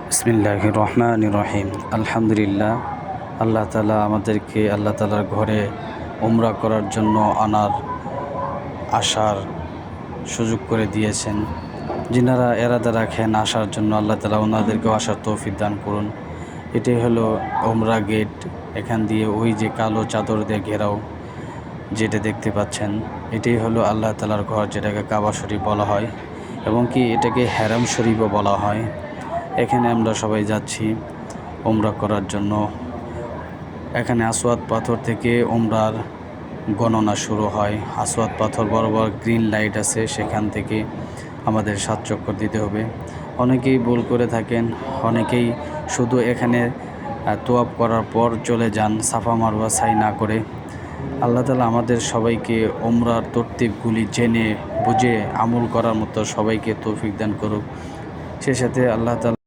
বিসমিল্লাহির রহমানির রহিম। আলহামদুলিল্লাহ, আল্লাহ তাআলা আমাদেরকে আল্লাহ তাআলার ঘরে উমরা করার জন্য আসার সুযোগ করে দিয়েছেন। যিনারা এরাদা রাখেন আসার জন্য, আল্লাহ তাআলা ওনাদেরকেও আসার তৌফিক দান করুন। এটাই হলো উমরা গেট। এখান দিয়ে ওই যে কালো চাদর দিয়ে ঘেরাও যেটা দেখতে পাচ্ছেন, এটাই হলো আল্লাহ তাআলার ঘর, যেটাকে কাবা শরীফ বলা হয় এবং কি এটাকে হারাম শরীফও বলা হয়। এখানে আমরা সবাই যাচ্ছি উমরা করার জন্য। এখানে আসওয়াদ পাথর থেকে উমরার গণনা শুরু হয়। আসওয়াদ পাথর বরাবর গ্রিন লাইট আছে, সেখান থেকে আমাদের 7 চক্কর দিতে হবে। অনেকেই ভুল করে থাকেন, অনেকেই শুধু এখানে তোয়াব করার পর চলে যান, সাফা মারওয়া সাই না করে। আল্লাহ তাআলা আমাদের সবাইকে উমরার তরতিবগুলি জেনে বুঝে আমল করার মতো সবাইকে তৌফিক দান করুক। সে সাথে আল্লাহ তাআলা